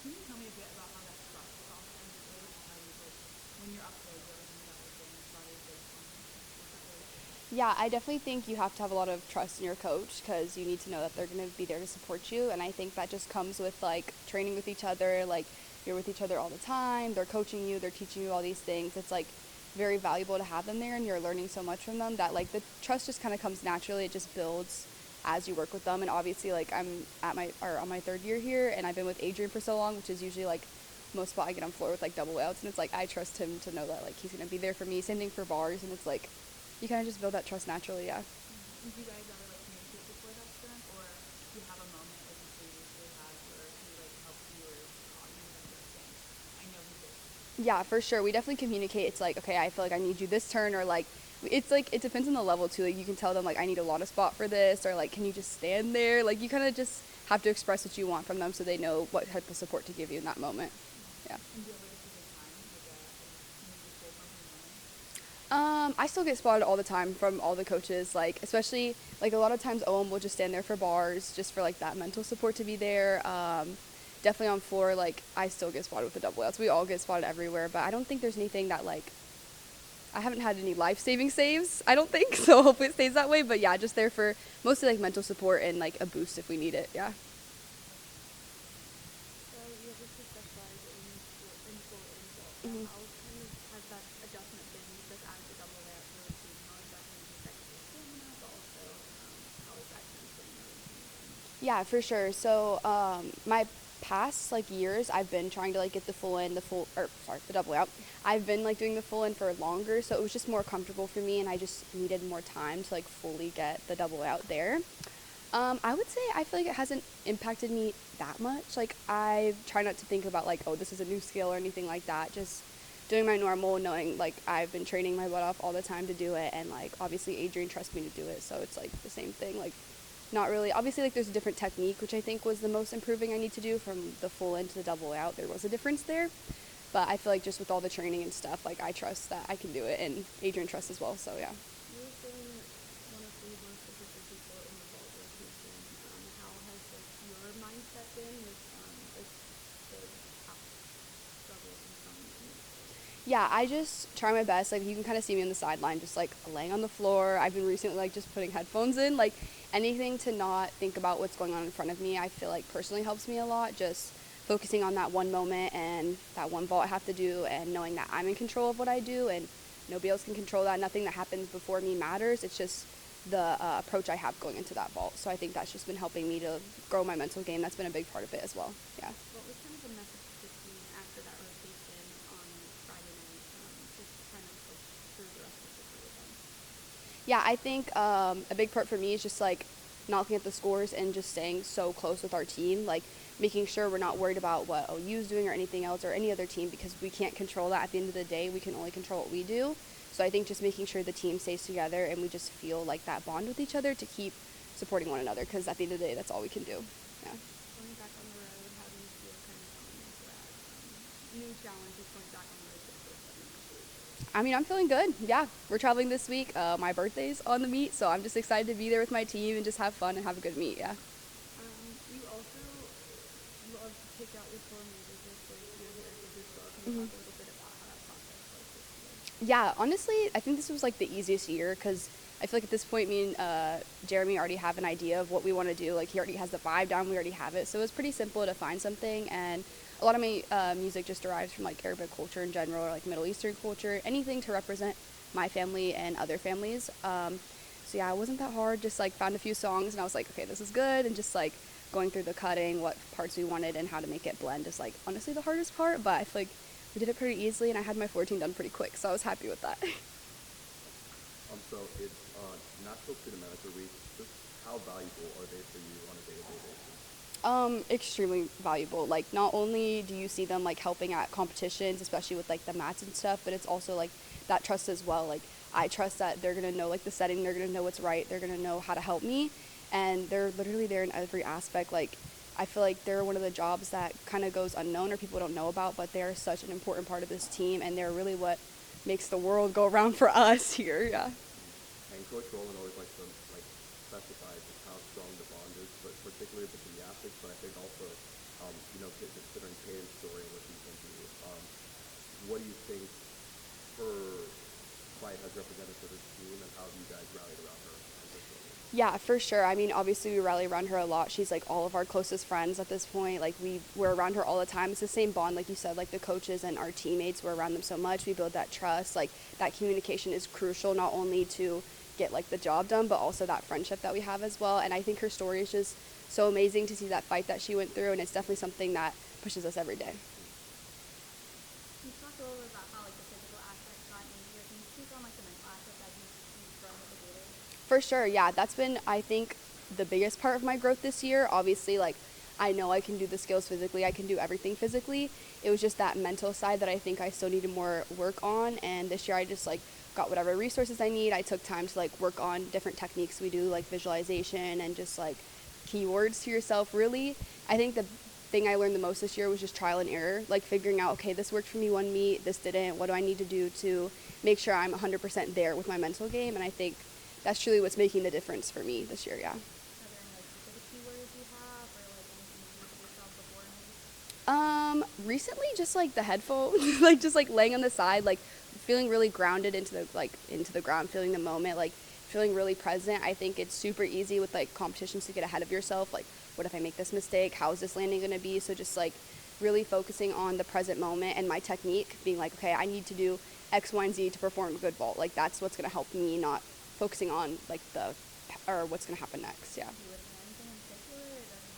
Can you tell me a bit about how that trust process is? How you like when you're up there, you're looking at everything, body baseline, what's that really? Yeah, I definitely think you have to have a lot of trust in your coach because you need to know that they're going to be there to support you. And I think that just comes with like training with each other. Like you're with each other all the time. They're coaching you. They're teaching you all these things. It's like very valuable to have them there, and you're learning so much from them that like the trust just kind of comes naturally. It just builds as you work with them. And obviously, like I'm at my or on my third year here, and I've been with Adrian for so long, which is usually like most spot I get on floor with like double outs, and it's like I trust him to know that like he's gonna be there for me. Same thing for bars, and it's like you kind of just build that trust naturally, yeah. And do you guys ever like communicate before that stuff, or do you have a moment like you previously had where he like helped you or taught you that you're like, dang, I know he's there for me. Yeah, for sure. We definitely communicate. It's like, okay, I feel like I need you this turn, or like, it's like, it depends on the level too. Like, you can tell them, like, I need a lot of spot for this, or like, can you just stand there? Like, you kind of just have to express what you want from them so they know what type of support to give you in that moment. Yeah. And do you ever get to take time, like maybe pull from him more? I still get spotted all the time from all the coaches, like especially like a lot of times Owen will just stand there for bars, just for like that mental support to be there. Definitely on floor, like I still get spotted with the double outs. We all get spotted everywhere, but I don't think there's anything that like I haven't had any life-saving saves. I don't think so. Hopefully it stays that way. But yeah, just there for mostly like mental support and like a boost if we need it. Yeah. So you obviously specialize in floor and vault. hmm How kind of has that adjustment been just as a double layout routine? How has that kind of affected your stamina, but also how is that kind of fitting your routine again? Yeah, for sure. So my past like years, I've been trying to like get the full in, the full or sorry, the double out. I've been like doing the full in for longer, so it was just more comfortable for me, and I just needed more time to like fully get the double out there. I would say I feel like it hasn't impacted me that much. Like I try not to think about like, oh, this is a new skill or anything like that. Just doing my normal, knowing like I've been training my butt off all the time to do it, and like obviously Adrian trusts me to do it, so it's like the same thing. Like not really. Obviously, like there's a different technique, which I think was the most improving I need to do from the full in to the double out. There was a difference there, but I feel like just with all the training and stuff, like I trust that I can do it, and Adrian trusts as well. So yeah. You were saying one of the most efficient people in the vault rotation. How has like your mindset been with the past struggles and some moments? Yeah, I just try my best. Like you can kind of see me on the sideline, just like laying on the floor. I've been recently like just putting headphones in, like anything to not think about what's going on in front of me. I feel like personally helps me a lot. Just focusing on that one moment and that one vault I have to do, and knowing that I'm in control of what I do, and nobody else can control that. Nothing that happens before me matters. It's just the approach I have going into that vault. So I think that's just been helping me to grow my mental game. That's been a big part of it as well. Yeah. What was kind of the message to the team after that rotation on Friday night, just kind of like through the rest of the day then? Yeah, I think a big part for me is just like not looking at the scores and just staying so close with our team, like making sure we're not worried about what OU is doing or anything else or any other team, because we can't control that. At the end of the day, we can only control what we do. So I think just making sure the team stays together and we just feel like that bond with each other to keep supporting one another, because at the end of the day, that's all we can do. Yeah. Going back on the road, how do you feel kind of going into that new challenge of going back on the road for the first time in your career? I mean, I'm feeling good. Yeah, we're traveling this week. My birthday's on the meet, so I'm just excited to be there with my team and just have fun and have a good meet. Yeah. You also love to pick out your core moves as like your heritage as well. Can you hmm talk a little bit about how that process was this year? Yeah, honestly, I think this was like the easiest year because I feel like at this point, me and Jeremy already have an idea of what we want to do. Like he already has the vibe down, we already have it, so it was pretty simple to find something. And a lot of my music just derives from like Arabic culture in general, or like Middle Eastern culture, anything to represent my family and other families. So yeah, it wasn't that hard. Just like found a few songs, and I was like, okay, this is good, and just like going through the cutting, what parts we wanted, and how to make it blend is like honestly the hardest part. But I feel like we did it pretty easily, and I had my 14 done pretty quick, so I was happy with that. So it's National Student Manager Week. Just how valuable are they for you on a day-to-day basis? Extremely valuable. Like not only do you see them like helping at competitions, especially with like the mats and stuff, but it's also like that trust as well. Like I trust that they're gonna know like the setting, they're gonna know what's right, they're gonna know how to help me, and they're literally there in every aspect. Like I feel like they're one of the jobs that kind of goes unknown or people don't know about, but they're such an important part of this team, and they're really what makes the world go around for us here. Yeah. And Coach Rowland always likes to like specify just how strong the bond is, but particularly with the gymnastics. But I think also, considering Peyton's story and what she's been through, what do you think her fight has represented for this team, and how have you guys rallied around her in this moment? Yeah, for sure. I mean, obviously we rally around her a lot. She's like all of our closest friends at this point. Like we're around her all the time. It's the same bond, like you said, like the coaches and our teammates, we're around them so much. We build that trust. Like that communication is crucial, not only to get like the job done, but also that friendship that we have as well. And I think her story is just so amazing to see that fight that she went through, and it's definitely something that pushes us every day. You talked a little bit about how like the physical aspect got easier. Can you speak on like the mental aspect as you've grown with the daily? For sure, yeah. That's been, I think, the biggest part of my growth this year. Obviously, like, I know I can do the skills physically. I can do everything physically. It was just that mental side that I think I still needed more work on. And this year I just, like, got whatever resources I need. I took time to, like, work on different techniques we do, like visualization and just, like, keywords to yourself, really. I think the thing I learned the most this year was just trial and error, like figuring out, okay, this worked for me one meet, this didn't. What do I need to do to make sure I'm 100% there with my mental game? And I think that's truly what's making the difference for me this year, yeah. Are there any like specific keywords you have, or like anything you do for yourself before maybe? Recently just like the headphones, like just like laying on the side, like feeling really grounded into the ground, feeling the moment, like feeling really present. I think it's super easy with like competitions to get ahead of yourself. Like, what if I make this mistake? How is this landing going to be? So just like really focusing on the present moment and my technique, being like, okay, I need to do X, Y, and Z to perform a good vault. Like that's what's going to help me, not focusing on like what's going to happen next. Yeah. Do you listen to anything in particular? It doesn't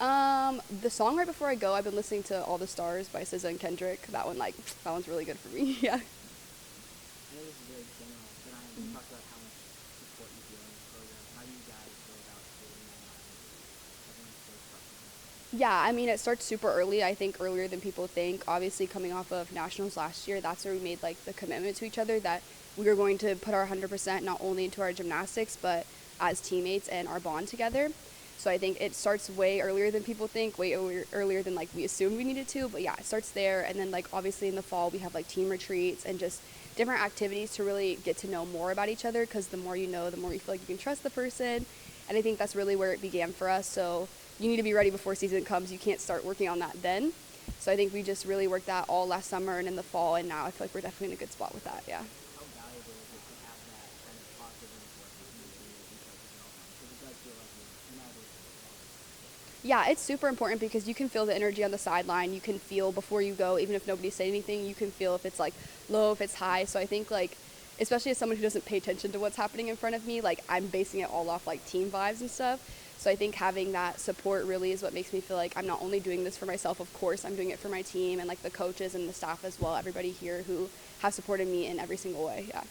matter, nothing? The song right before I go, I've been listening to All the Stars by SZA and Kendrick. That one's really good for me. Yeah. I know this is very general, but you talked about how much support you feel in this program. How do you guys go about creating that environment? Everyone's so trusting. Yeah, I mean, it starts super early. I think earlier than people think. Obviously, coming off of nationals last year, that's where we made like the commitment to each other that we were going to put our 100% not only into our gymnastics, but as teammates and our bond together. So I think it starts way earlier than people think, way earlier than like we assumed we needed to. But yeah, it starts there. And then like obviously in the fall, we have like team retreats and just different activities to really get to know more about each other, because the more you know, the more you feel like you can trust the person. And I think that's really where it began for us. So you need to be ready before season comes. You can't start working on that then. So I think we just really worked that all last summer and in the fall, and now I feel like we're definitely in a good spot with that, yeah. How valuable is it to have that kind of positive reinforcement from your teammates and coaches at all times? Because it does feel like you're not able to. Yeah, it's super important because you can feel the energy on the sideline. You can feel before you go, even if nobody's saying anything, you can feel if it's like low, if it's high. So I think like, especially as someone who doesn't pay attention to what's happening in front of me, like I'm basing it all off like team vibes and stuff. So I think having that support really is what makes me feel like I'm not only doing this for myself, of course, I'm doing it for my team and like the coaches and the staff as well, everybody here who have supported me in every single way, yeah. Is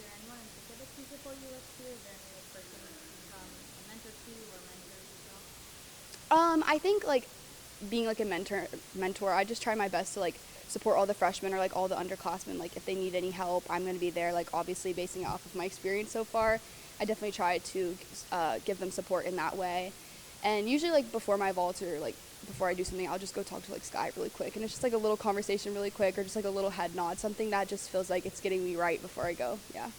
there anyone in specific who support you this year? Is there any like person you become a mentor to or mentors yourself? I think like being like a mentor, I just try my best to like support all the freshmen or like all the underclassmen. Like if they need any help, I'm going to be there. Like obviously basing it off of my experience so far, I definitely try to give them support in that way. And usually like before my vaults or like before I do something, I'll just go talk to like Sky really quick, and it's just like a little conversation really quick, or just like a little head nod, something that just feels like it's getting me right before I go. Yeah.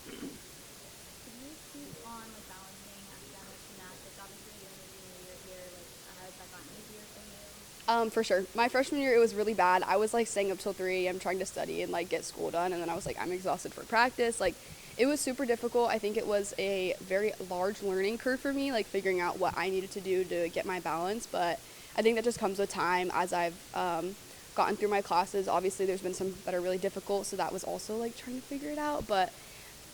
Could you speak on like balancing academics, gymnastics? Obviously, you have a junior year here. Like, has that gotten easier for you? For sure. My freshman year, it was really bad. I was like staying up till 3 a.m. trying to study and like get school done, and then I was like, I'm exhausted for practice. Like, it was super difficult. I think it was a very large learning curve for me, like figuring out what I needed to do to get my balance. But I think that just comes with time as I've gotten through my classes. Obviously, there's been some that are really difficult, so that was also like trying to figure it out. But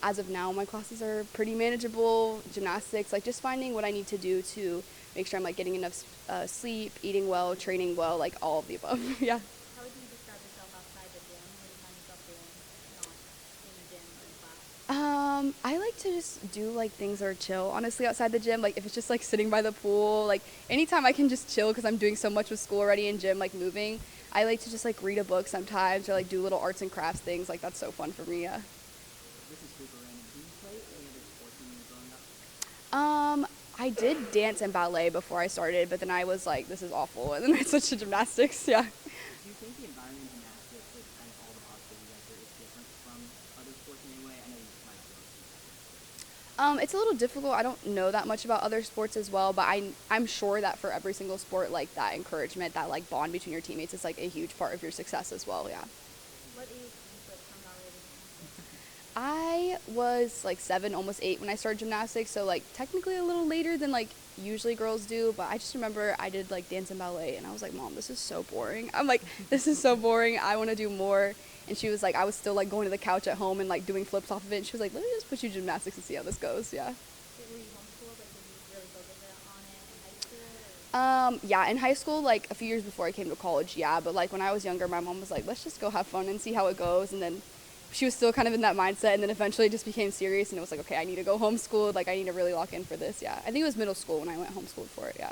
as of now, my classes are pretty manageable. Gymnastics, like just finding what I need to do to make sure I'm like getting enough sleep, eating well, training well, like all of the above. Yeah. How would you describe yourself outside the gym? What do you find yourself doing, not in the gym or in class? I like to just do like things that are chill, honestly, outside the gym. Like if it's just like sitting by the pool, like anytime I can just chill because I'm doing so much with school already and gym, like moving. I like to just like read a book sometimes or like do little arts and crafts things. Like that's so fun for me, yeah. This is super random. Do you play any other sports when you were growing up? I did dance and ballet before I started, but then I was like, this is awful, and then I switched to gymnastics, yeah. Do you think the environment in gymnastics, with kind of all the positivity you guys are, is different from other sports in any way? I know you might have It's a little difficult. I don't know that much about other sports as well, but I'm sure that for every single sport, like that encouragement, that like bond between your teammates is like a huge part of your success as well. Yeah. What age did you switch from ballet to gymnastics? I was like 7, almost 8 when I started gymnastics, so like technically a little later than like usually girls do, but I just remember I did like dance and ballet and I was like, Mom, this is so boring. I'm like, this is so boring. I want to do more. And she was like, I was still like going to the couch at home and like doing flips off of it. And she was like, let me just put you in gymnastics and see how this goes. Yeah. Were you homeschooled? Like, did you really focus on it in high school? Or? Yeah, in high school, like a few years before I came to college, yeah. But like when I was younger, my mom was like, let's just go have fun and see how it goes. And then she was still kind of in that mindset. And then eventually it just became serious. And it was like, okay, I need to go homeschooled. Like I need to really lock in for this. Yeah. I think it was middle school when I went homeschooled for it. Yeah.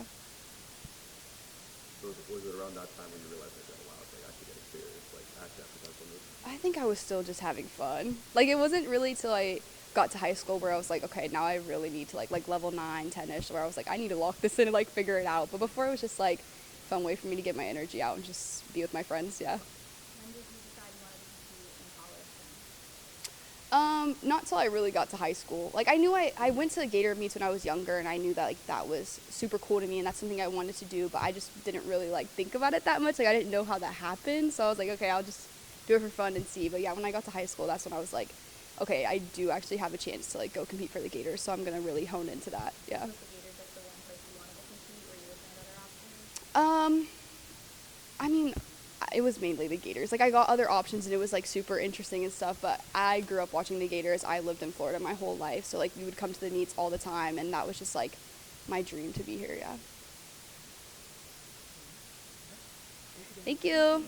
So was it around that time when you realized like, oh wow, it's like actually getting serious, like actually have potential move? I think I was still just having fun. Like it wasn't really till I got to high school where I was like, okay, now I really need to like level 9, 10-ish, where I was like, I need to lock this in and like figure it out. But before it was just like a fun way for me to get my energy out and just be with my friends. Yeah. When did you decide you wanted to compete in college? Not till I really got to high school. Like I knew I went to Gator meets when I was younger and I knew that like that was super cool to me and that's something I wanted to do, but I just didn't really like think about it that much. Like I didn't know how that happened. So I was like, okay, I'll just do it for fun and see. But yeah, when I got to high school, that's when I was like, okay, I do actually have a chance to like go compete for the Gators, so I'm gonna really hone into that. Yeah. Was the Gators like the one place you wanted to compete? Were you looking at other options? I mean, it was mainly the Gators. Like I got other options and it was like super interesting and stuff, but I grew up watching the Gators. I lived in Florida my whole life, so like we would come to the meets all the time and that was just like my dream to be here. Yeah. Thank you.